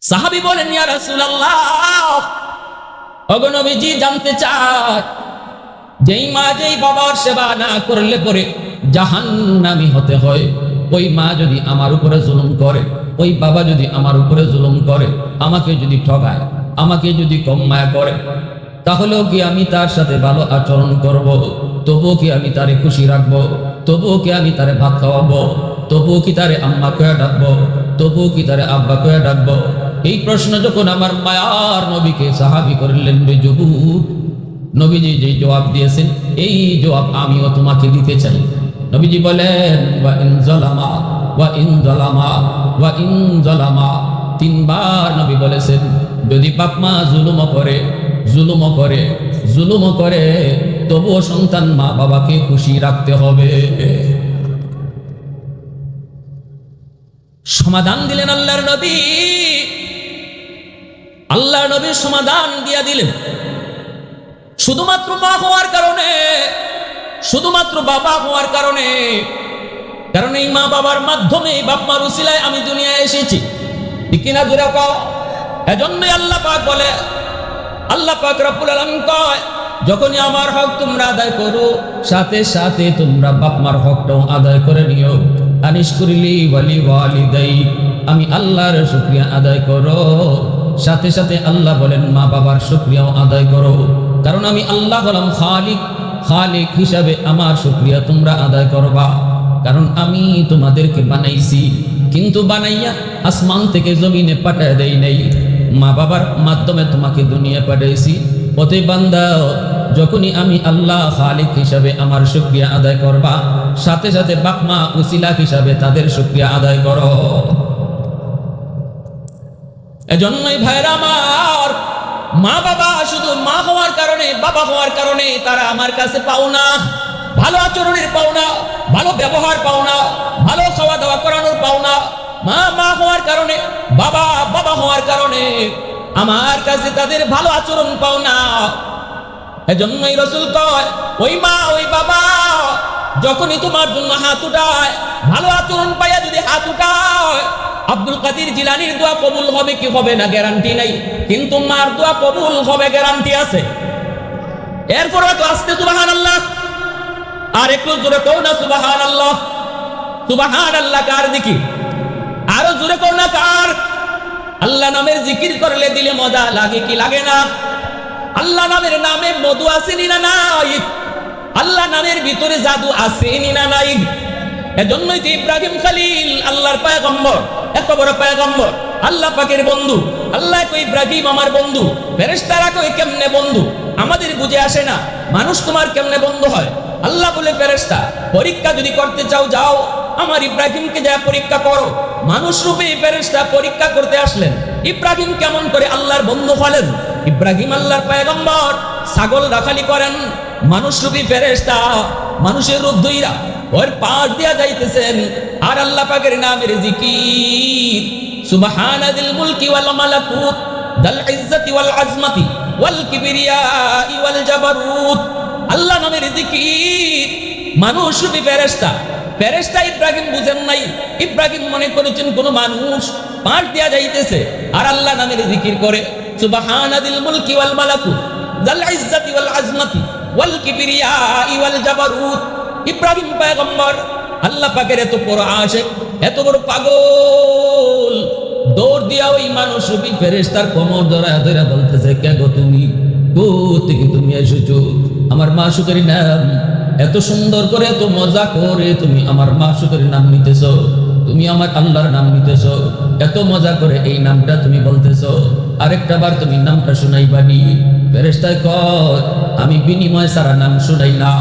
সাহাবী বলেন, ইয়া রাসূলুল্লাহ, ওগো নবীজি, জানতে চায় যেই মা যেই বাবার সেবা না করলে পরে জাহান্নামী হতে হয়, ওই মা যদি আমার উপরে জুলুম করে, ওই বাবা যদি আমার উপরে জুলুম করে, আমাকে যদি ঠকায়, আমাকে যদি কম মায়া করে, তাহলেও কি আমি তার সাথে ভালো আচরণ করব? তবুও কি আমি তারে খুশি রাখবো? তবুও কি আমি তারে ভাত খাওয়াবো? তবুও কি তারে আম্মা কয়ে ডাকবো? তবুও কি তারে আব্বা কয়ে ডাকবো? এই প্রশ্ন যখন আমার মায়ার নবীকে সাহাবী করলেন, যুবক, নবীজি যে জবাব দিয়েছেন, এই জবাব আমিও তোমাকে দিতে চাই। নবীজি বলেন, ওয়া ইন যালামা ওয়া ইন যালামা ওয়া ইন যালামা, তিনবার নবী বলেছেন, যদি বাপ মা জুলুম করে, জুলুম করে, জুলুম করে, তবুও সন্তান মা বাবাকে খুশি রাখতে হবে। সমাধান দিলেন আল্লাহর নবী। আল্লাহর নবীর সমাধান দিয়া দিলেন, শুধুমাত্র মা হওয়ার কারণে, শুধুমাত্র বাবা হওয়ার কারণে, কারণ এই মা বাবার মাধ্যমে, বাপ মার উসিলায় আমি দুনিয়ায় এসেছি, ঠিক কিনা জোরে কও? এজন্যই আল্লাহ পাক বলে, আল্লাহ পাক রব্বুল আলামিন কয়, যখনই আমার হক তোমরা আদায় করো, সাথে সাথে তোমরা বাপ মার হকটাও আদায় করে নিও। আনিশকুরলি ওয়ালি ওয়ালিদাই, আমি আল্লাহর শুকরিয়া আদায় করো। সাথে সাথে আল্লাহ বলেন, মা বাবার শুকরিয়াও আদায় করো, কারণ আমি আল্লাহ হলাম খালিক। খালিক হিসাবে আমার শুকরিয়া তোমরা আদায় করবা, কারণ আমি তোমাদেরকে বানাইছি, কিন্তু বানাইয়া আসমান থেকে জমিনে পাঠায় দেই নাই, মা বাবার মাধ্যমে তোমাকে দুনিয়া পাঠাইছি। অতএব বান্দা, যখনই আমি আল্লাহ খালিক হিসাবে আমার শুকরিয়া আদায় করবা, সাথে সাথে বাপ মা উসিলা হিসাবে তাদের শুকরিয়া আদায় করো। এজন্যই ভাইরা আমার, মা বাবা শুধু মা হওয়ার কারণে, বাবা হওয়ার কারণে তারা আমার কাছে পাও না, ভালো আচরণের পাও না, ভালো ব্যবহার পাও না, ভালো খাওয়া দাওয়া করানোর পাও না। মা মা হওয়ার কারণে, বাবা বাবা হওয়ার কারণে আমার কাছে তাদের ভালো আচরণ পাও না। এজন্যই রাসূল কয়, ওই মা ওই বাবা যখনই তোমার জন্য হাত উঠায়, ভালো আচরণ পাইয়া যদি হাত উঠায়, আব্দুল কাদের জিলানীর দোয়া কবুল হবে কি হবে না গ্যারান্টি নাই, কিন্তু মার দোয়া কবুল হবে গ্যারান্টি আছে। এরপর তো আস্তে সুবহানাল্লাহ, আর একটু জোরে কও না সুবহানাল্লাহ। সুবহানাল্লাহ কার জিকির? আরো জোরে কও না কার? আল্লাহ নামের জিকির করলে দিলে মজা লাগে কি লাগে না? আল্লাহ নামের নামে মধু আসেনি না নাই? আল্লাহ নামের ভিতরে জাদু আসেনি না নাই? এজন্যই তো ইব্রাহিম খলিল, আল্লাহর পয়গম্বর, এত বড় পয়গম্বর, আল্লাহ পাকের বন্ধু। আল্লাহ কই, ইব্রাহিম আমার বন্ধু। ফেরেশতারা কই, কেমনে বন্ধু? আমাদের বুঝে আসে না, মানুষ তোমার কেমনে বন্ধু হয়? আল্লাহ বলে, ফেরেশতা, পরীক্ষা যদি করতে চাও যাও, আমার ইব্রাহিমকে যা পরীক্ষা করো। মানুষ রূপে ফেরেশতা পরীক্ষা করতে আসলেন, ইব্রাহিম কেমন করে আল্লাহর বন্ধু হলেন? ইব্রাহিম আল্লাহর পয়গম্বর, ছাগল রাখালি করেন, মানুষ রূপী ফেরেশতা মানুষের রূপ ধইরা ওর পাশ দিয়া যাইতেছেন, আর আল্লাহ পাকের নামের জিকির, সুবহানাল মুলকি ওয়াল মালাকুত দাল ইজ্জতি ওয়াল আজমাতি ওয়াল কিবরিয়াই ওয়াল জাবারুত। আল্লাহ নামের জিকির মানুষ রূপী ফেরেশতা। ফেরেশতা ইব্রাহিম বুঝেন নাই, ইব্রাহিম মনে করেছেন কোন মানুষ পাশ দিয়া যাইতেছে, আর আল্লাহ নামের জিকির করে, সুবহানাল মুলকি ওয়াল মালাকুত দাল ইজ্জতি ওয়াল আজমাতি ওয়াল কিবরিয়াই ওয়াল জাবারুত। ইব্রাহিম পয়গম্বর আল্লাহ পাকের এত বড় আশিক, এত বড় পাগল, দৌড় দিয়া ওই মানুষ রূপী ফেরেশতার কোমর ধরা ধরে বলতেছে, কে গো তুমি? কোথেকে তুমি এসেছো? আমার মাশুকের নাম এত সুন্দর করে, এত মজা করে তুমি আমার মাশুকের নাম নিতেছো, তুমি আমার আল্লাহর নাম নিতেছো, এত মজা করে এই নামটা তুমি বলতেছো, আরেকটা বার তুমি নামটা শুনাইবানি? ফেরেশতায় কয়, আমি বিনিময় সারা নাম শুনাই না।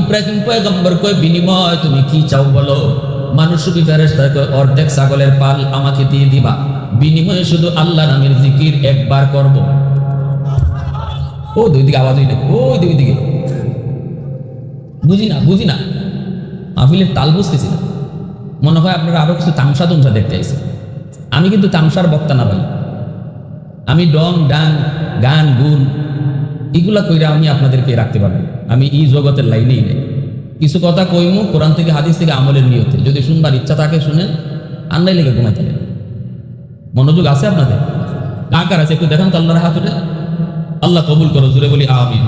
ইব্রাহিম পয়গম্বর কয়, বিনিময় তুমি কি চাও বলো? মানুষ রূপী ফেরেশতা কয়, অর্ধেক ছাগলের পাল আমাকে দিয়ে দিবা, বিনিময়ে শুধু আল্লাহ নামের জিকির একবার করব। ও দুই দিকে আওয়াজ হইলে, ওই দুই দিকে বুঝি না, বুঝি না, মাহফিলের তাল বুঝতেছি না। মনে হয় আপনারা আরো কিছু তামসা তুমসা দেখতে আইছে। আমি কিন্তু তামসার বক্তা না ভাই, আমি ডং ডাং গান গুন এগুলা কইরা আমি আপনাদেরকে রাখতে পারবো। আমি এই জগতের লাইনেই নেই, কিছু কথা কইমু কোরআন থেকে হাদিস থেকে আমলের নিয়তে, যদি শুনবার ইচ্ছা থাকে শুনেন, আন্দাই লেগে ঘুমাই থাকেন। মনোযোগ আছে আপনাদের? কার আছে একটু দেখান তো আল্লাহর হাত উঠে। আল্লাহ কবুল করো, জোরে বলি আমিন,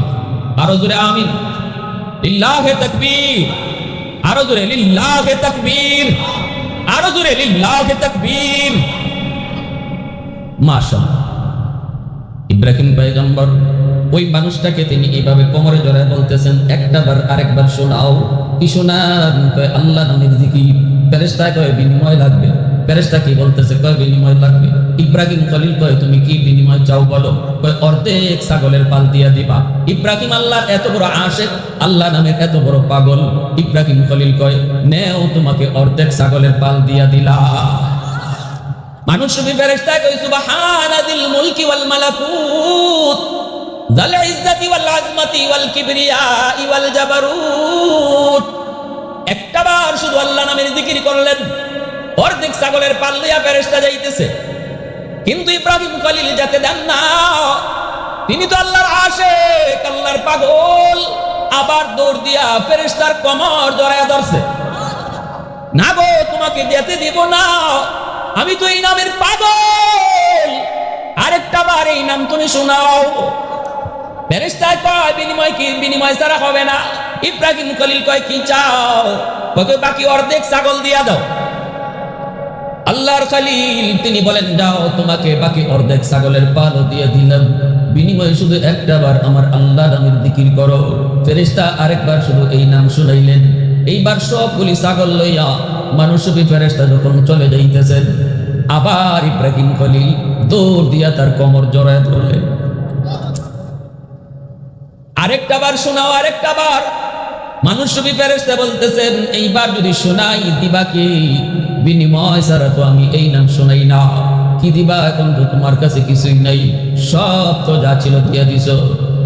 আরো জোরে আমিন। লিল্লাহে তাকবীর, আরো জোরে লিল্লাহে তাকবীর, আরো জোরে লিল্লাহে তাকবীর। মাশাআল্লাহ। ইব্রাহিম পয়গম্বর ওই মানুষটাকে তিনি এইভাবে কোমরে জড়ায় বলতেছেন, একটাবার আরেকবার শোনাও। কি শোনান? কয় আল্লাহ নামের জিকির। ফেরেশতা কয় বিনিময় লাগবে। ফেরেশতা কি বলতেছে? কয় বিনিময় লাগবে। ইব্রাহিম খলিল কয় তুমি কি বিনিময় চাও বলো? কয় অর্ধেক ছাগলের পাল দিয়া দিবা। ইব্রাহিম আল্লাহর এত বড় আশিক, আল্লাহ নামের এত বড় পাগল। ইব্রাহিম খলিল কয় নেও, তোমাকে অর্ধেক ছাগলের পাল দিয়া দিলা। মানুষ রূপী ফেরেশতা কয় সুবহানাদিল মুলকি ওয়াল মালাকুত যাল ইজ্জতি ওয়াল আজমতি ওয়াল কিবরিয়াই ওয়াল জাবারুত। একটাবার শুধু আল্লাহ নামের জিকির করলেন, অর্ধেক ছাগলের পাল দিয়া ফেরেশতা যাইতেছে। কিন্তু ইব্রাহিম খলিল যাতে দেন না, তিনি তো আল্লাহর আশিক, আল্লাহর পাগল। আবার দৌড় দিয়া ফেরেশতার কোমর জড়ায়া ধরছে। না গো, তোমাকে যেতে দিব না, আমি তো এই নামের পাগল, আরেকটা বার এই নাম তুমি শোনাও। ফেরেশতা কয় বিনিময় কি? বিনিময় ছাড়া হবে না। ইব্রাহিম খলিল কয় কি চাও? কয় বাকি অর্ধেক ছাগল দিয়া দাও। আল্লাহর খলিল তিনি বলেন যাও, তোমাকে বাকি অর্ধেক ছাগলের পালও দিয়ে দিলাম, বিনিময়ে শুধু একটাবার আমার আল্লাহ নামের জিকির করো। ফেরেশতা আরেকবার শুধু এই নাম শুনাইলেন। এইবার সবগুলি ছাগল লইয়া মানুষরূপী ফেরেশতা যখন চলে যাইতেছেন, আবার ইব্রাহিম খলিল দৌড় দিয়া তার কোমর জড়ায় ধরলেন। আরেকটা বার শোনাও, আরেকটা বার। মানুষরূপী ফেরেশতা বলতেছেন এইবার যদি শোনাই দিবা কি? বিনিময় ছাড়া তো আমি এই নাম শোনাই না। কি দিবা? এখন তো তোমার কাছে কিছুই নাই, সব তো যা ছিল দিয়া দিছ,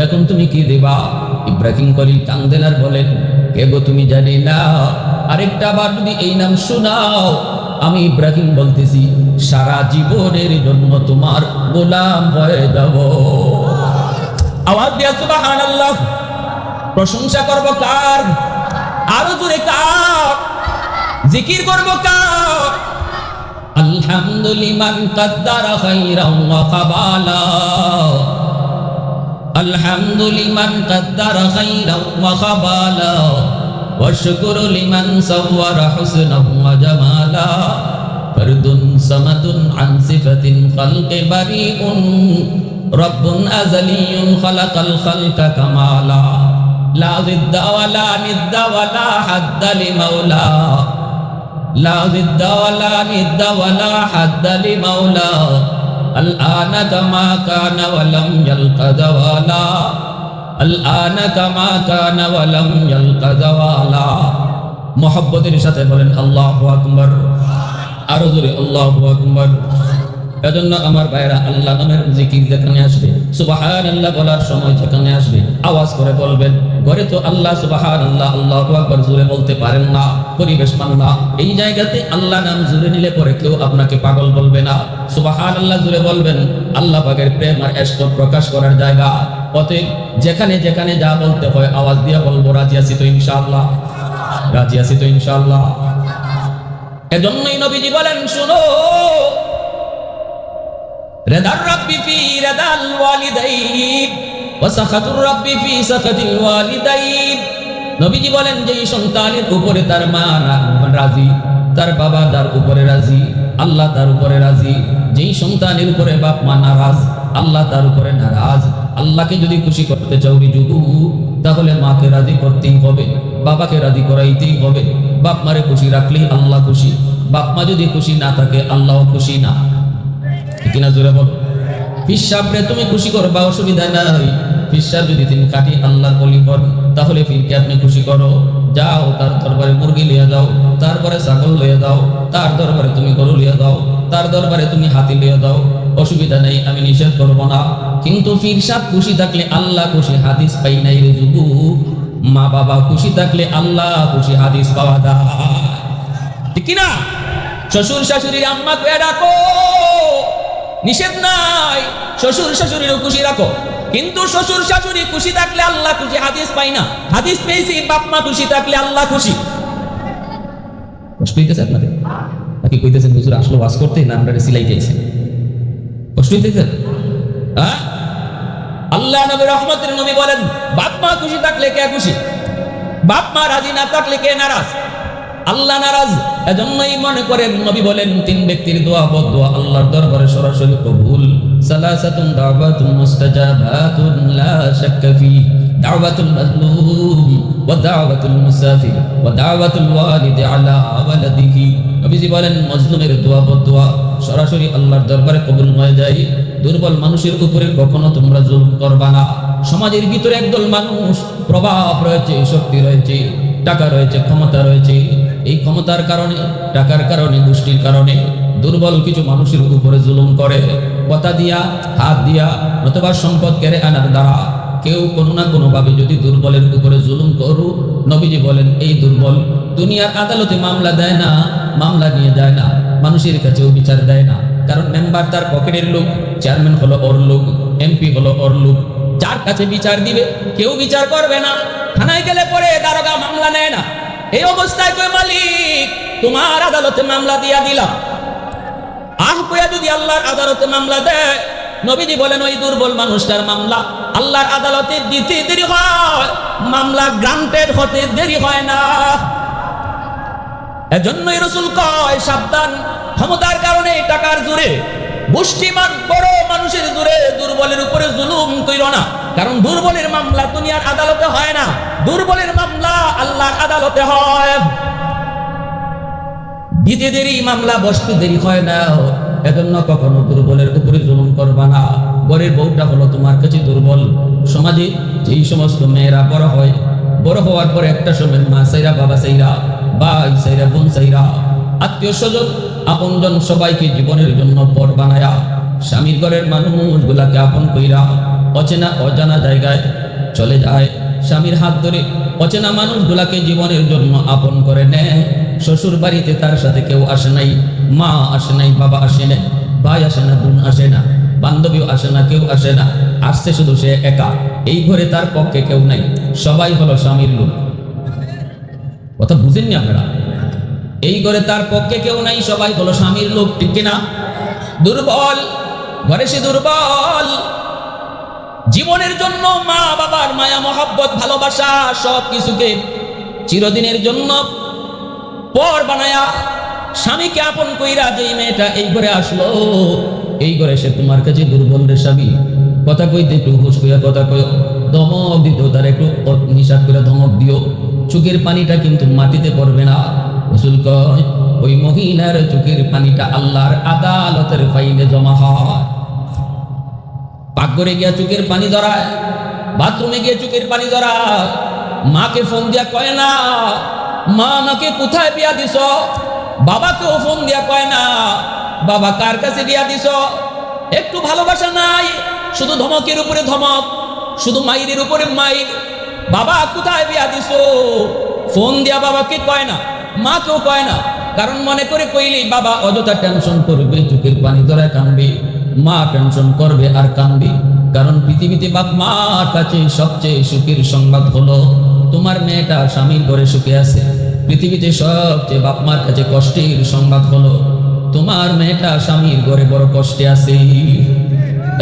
এখন তুমি কি দিবা? ইব্রাহিম খলিল কান্দেন আর বলেন কে গো, তুমি জানি না? আরেকটা বার যদি এই নাম শোনাও, আমি ইব্রাহিম বলতেছি সারা জীবনের জন্য তোমার গোলাম হয়ে যাব। আওয়াজ দিয়া সুবহানাল্লাহ। প্রশংসা করব কার? আরো জোরে কার? জিকির করব কার? আলহামদুলিমান কাদ্দারা খাইরান ওয়া কাবালা, আলহামদুলিমান কাদ্দারা খাইরান ওয়া কাবালা, ওয়া শুকরু লিমান সাওয়ারা হুসনান ওয়া জামালা, ফরদুন সামাদুন আন সিফাতিন খালকি বারিউন, রব্বুন আযালিয়ুন খালাকাল খালকা কামালা, লা জিদ্দা ওয়ালা নিদ্দা ওয়ালা হাদ্দা লিমাওলা, লা জিদ্দা ওয়ালা নিদ্দা ওয়ালা হাদ্দা লিমাওলা, আল আনা কামা কানা ওয়া লাম ইয়ালকা যাওয়ালা, আল আনা কামা কানা ওয়া লাম ইয়ালকা যাওয়ালা। মুহাব্বতের সাথে বলেন আল্লাহু আকবার, আরো জোরে আল্লাহু আকবার। এজন্য আমার ভাইরা আল্লাহ নামের জিকির যেখানে আসবে, সুবহানাল্লাহ বলার সময় যেখানে আসবে, আওয়াজ করে বলবেন। ঘরে তো আল্লাহ সুবহানাল্লাহ আল্লাহু আকবার জোরে বলতে পারেন না, পরিবেশ মান না। এই জায়গাতে আল্লাহ নাম জোরে নিলে পরে কেউ আপনাকে পাগল বলবে না। সুবহানাল্লাহ জোরে বলবেন, আল্লাহ পাকের প্রেম আর ইশক প্রকাশ করার জায়গা। অতএব যেখানে যেখানে যা বলতে হয় আওয়াজ দিয়ে বলবো, রাজি আছি তো ইনশাআল্লাহ? রাজি আছি তো ইনশাআল্লাহ? এজন্যই নবীজি বলেন শুনো, রিদার রাব্বি ফি রিদাল ওয়ালিদাইন ওয়া সাখাতুর রাব্বি ফি সাখাতিল ওয়ালিদাইন। নবীজি বলেন যেই সন্তানের উপরে তার মা রাজি, তার বাবা তার উপরে রাজি, আল্লাহ তার উপরে রাজি। যেই সন্তানের উপরে বাপ মা নারাজ, আল্লাহ তার উপরে নারাজ। আল্লাহকে যদি খুশি করতে চাও যুবু, তাহলে মাকে রাজি করতেই হবে, বাবাকে রাজি করাইতেই হবে। বাপ মারে খুশি রাখলেই আল্লাহ খুশি, বাপ মা যদি খুশি না থাকে আল্লাহ খুশি না। কিনা জোরে বল। পিসাবরে তুমি খুশি করবা, অসুবিধা নাই। পিসাব যদি তুমি কাটি আল্লাহর বলি কর, তাহলে ফিরকে আপনি খুশি করো। যাও তার দরবারে মুরগি লিয়ে যাও, তারপরে ছাগল লিয়ে যাও, তার দরবারে তুমি গরু লিয়ে যাও, তার দরবারে তুমি হাতি লিয়ে যাও, অসুবিধা নেই, আমি নিষেধ করবো না। কিন্তু পিসাব খুশি থাকলে আল্লাহ খুশি, হাদিস পাই নাই রে যুবু। মা বাবা খুশি থাকলে আল্লাহ খুশি, হাদিস পাওয়া যায়। ঠিক কিনা? শ্বশুর শাশুড়ির আম্মাকে ডাকো, নিষেধ নাই। শ্বশুর শাশুড়িরও খুশি রাখো, কিন্তু শ্বশুর শাশুড়ি খুশি থাকলে আল্লাহ খুশি, হাদিস পাই না। হাদিস পেয়েছি বাপ মা খুশি থাকলে আল্লাহ খুশি। কষ্ট হইতেছে আপনাদের নাকি? কইতেছেন হুজুর আসলো ওয়াজ করতে না আমরা সিলাই যাইছি? কষ্ট হইতেছে? হ্যাঁ, আল্লাহ নবী রহমতের নবী বলেন, বাপ মা খুশি থাকলে কে খুশি? বাপ মা রাজি না থাকলে কে নারাজ? আল্লাহ নারাজ। এজন্যই মনে করেন নবী বলেন, তিন ব্যক্তির দোয়া বদদোয়া আল্লাহর দরবারে সরাসরি কবুল। সালাসাতুন দাওয়াতুন মুস্তাজাবাতুন লা শাক্কা ফি, দাওয়াতুল মাজলুম ওয়া দাওয়াতুল মুসাফির ওয়া দাওয়াতুল ওয়ালিদি আলা ওয়ালাদিহি। নবীজি বলেন, মজলুমের দোয়া বদদোয়া সরাসরি আল্লাহর দরবারে কবুল হয়ে যায়। দুর্বল মানুষের উপরে কখনো তোমরা জুলুম করবা না। সমাজের ভিতরে একদল মানুষ, প্রভাব রয়েছে, শক্তি রয়েছে, টাকা রয়েছে, ক্ষমতা রয়েছে। এই ক্ষমতার কারণে, টাকার কারণে, গোষ্ঠীর কারণে দুর্বল কিছু মানুষের উপরে জুলুম করে। কথা দিয়া, হাত দিয়া, নতুবা সম্পদ কেড়ে আনার দ্বারা কেউ কোনো না কোনোভাবে যদি দুর্বলের উপরে জুলুম করু, নবীজি বলেন এই দুর্বল দুনিয়ার আদালতে মামলা দেয় না, মামলা নিয়ে যায় না, মানুষের কাছেও বিচার দেয় না। কারণ মেম্বার তার পকেটের লোক, চেয়ারম্যান হলো ওর লোক, এমপি হলো ওর লোক। যার কাছে বিচার দিবে কেউ বিচার করবে না। থানায় গেলে পরে দারোগা মামলা নেয় না। এই অবস্থায় কই মালিক তোমার আদালতে মামলা দিয়া দিলাম। কইয়া যদি আল্লাহর আদালতে মামলা দেয়, নবীজি বলেন ওই দুর্বল মানুষটার মামলা আল্লাহর আদালতে দিতে দেরি হয়, মামলা গ্রান্টেড হতে দেরি হয় না। এজন্যই রাসূল কয়, সাবধান, ক্ষমতার কারণে, টাকার জোরে, মুষ্টিমান বড় মানুষের জোরে দুর্বলের উপরে জুলুম কইরো না। কারণ দুর্বলের মামলা দুনিয়ার আদালতে হয় না, দুর্বলের মামলা আল্লাহর আদালতে হয়। দিতে দেরি, মামলা বসতে দেরি হয় না। এজন্য কখনো দুর্বলের উপরে জুলুম করবা না। ঘরের বউটা হলো তোমার কাছে দুর্বল। সমাজে যেই সমস্ত মেয়েরা বড় হয়, বড় হওয়ার পরে একটা সময় মা সাইরা, বাবা সাইরা, ভাই সাইরা, বোন সাইরা, আত্মীয় স্বজন, আপনজন সবাইকে জীবনের জন্য পর বানায়া স্বামীর ঘরের মানুষগুলাকে আপন কইরা অচেনা অজানা জায়গায় চলে যায়। স্বামীর হাত ধরে অচেনা মানুষগুলাকে জীবনের জন্য আপন করে নেয়। শ্বশুর বাড়িতে তার সাথে কেউ আসে নাই, মা আসে নাই, বাবা আসে না, ভাই আসে না, বোন আসে না, বান্ধবীও আসে না, কেউ আসে না, আসছে শুধু সে একা। এই ঘরে তার পক্ষে কেউ নাই, সবাই হলো স্বামীর লোক। কথা বুঝেননি আপনারা? এই ঘরে তার পক্ষে কেউ নাই, সবাই হলো স্বামীর লোক, ঠিক কিনা? দুর্বল ঘরে সে দুর্বল। জীবনের জন্য মা বাবার মায়া মহব্বত ভালোবাসা সব কিছুকে চিরদিনের জন্য পর বানায়া স্বামীকে আপন কইরা যেই মেয়েটা এই ঘরে আসলো, এই ঘরে সে তোমার কাছে দুর্বল রে স্বামী। কথা কইতে একটু হুশ কইয়া কথা কয়, ধমক দিতে তার একটু নিষাদ করে ধমক দিও। চোখের পানিটা কিন্তু মাটিতে পড়বে না। রাসূল কয়, ওই মহিলার চোখের পানিটা আল্লাহর আদালতের ফাইলে জমা হয়। পাকঘরে গিয়া চোখের পানি ধরায়, বাথরুমে গিয়ে চোখের পানি ধরায়। মাকে ফোন দিয়া কয় না, মা আমাকে কোথায় বিয়া দিছ? বাবাকেও ফোন দিয়া কয় না, বাবা কার কাছে বিয়া দিছ? একটু ভালোবাসা নাই, শুধু ধমকের উপরে ধমক, শুধু মাইরের উপরে মাইর। বাবা কোথায় বিয়া দিছ? ফোন দিয়া বাবাকে কয় না, মাকেও কয় না। কারণ মনে করে কইলেই বাবা অযথা টেনশন করবে, চোখের পানি ধরায় কাঁদবে, মা টেনশন করবে আর কাঁদবে। কারণ পৃথিবীতে বাপ মার কাছে সবচেয়ে সুখের সংবাদ হলো তোমার মেয়েটা স্বামীর ঘরে সুখে আছে। পৃথিবীতে সবচেয়ে বাপ মার কাছে কষ্টের সংবাদ হলো তোমার মেয়েটা স্বামীর ঘরে বড় কষ্টে আছে।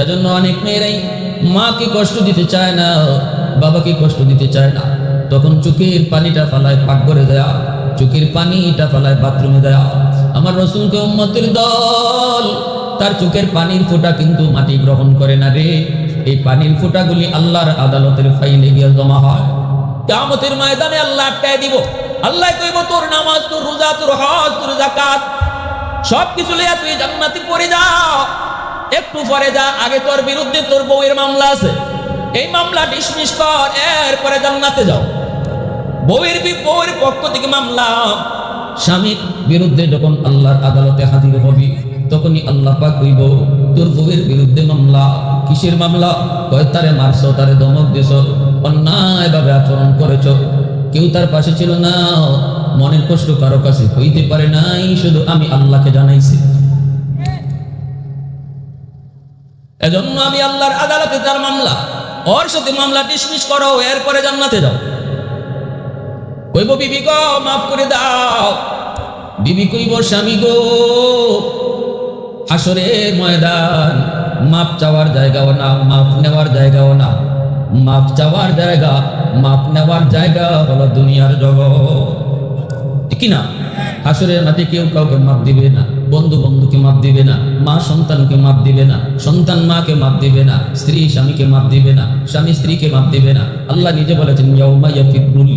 এজন্য অনেক মেয়েরাই মাকে কষ্ট দিতে চায় না, বাবাকে কষ্ট দিতে চায় না। তখন চোখের পানিটা ফালায় পাকঘরে দেয়া, চোখের পানিটা ফালায় বাথরুমে দেয়া। আমার রাসূলকে উম্মতের দল তার চোখের পানির ফোঁটা কিন্তু মাটি গ্রহণ করে না রে। এই পানির ফোঁটাগুলি আল্লাহর আদালতের ফাইলে গিয়ে জমা হয়। কিয়ামতের ময়দানে আল্লাহ আটকায় দিব। আল্লাহ কইব, তোর নামাজ, তোর রোজা, তোর হজ, তোর যাকাত সব কিছু লইয়া তুই জান্নাতে পড়ে যা। একটু পরে যা, আগে তোর বিরুদ্ধে তোর বউয়ের মামলা আছে, এই মামলা ডিসমিস কর, এরপরে জান্নাতে যাও। বউয়ের পক্ষ থেকে মামলা, স্বামীর বিরুদ্ধে যখন আল্লাহর আদালতে হাজির হবি, তখনই আল্লাহ পাক কইব, তোর বউয়ের বিরুদ্ধে মামলা। কিসের মামলা? কয় তারে মারছো, তারে ধমক দিছ, অন্যায়ভাবে আচরণ করেছ। কেউ তার পাশে ছিল না, মনের কষ্ট কারো কাছে হইতে পারে নাই, শুধু আমি আল্লাহকে জানাইছি। এজন্য আমি আল্লাহর আদালতে তার মামলা, ওর সাথে মামলা ডিসমিস করো, এরপরে জান্নাতে যাও। কইব, বিবি গো মাফ করে দাও। বিবি কইব, স্বামী গো হাসরের ময়দান মাপ চাওয়ার জায়গাও না, মাপ নেওয়ার জায়গাও না। মাপ চাওয়ার জায়গা, মাপ নেওয়ার জায়গা হলো দুনিয়ার জগৎ, কি না? হাসরের মাঠে কেউ কাউকে মাপ দিবে না, বন্ধু বন্ধুকে মাপ দিবে না, মা সন্তানকে মাপ দিবে না, সন্তান মাকে মাপ দিবে না, স্ত্রী স্বামীকে মাপ দিবে না, স্বামী স্ত্রীকে মাপ দিবে না। আল্লাহ নিজে বলেছেন ইয়াউমা ইয়াফিরুল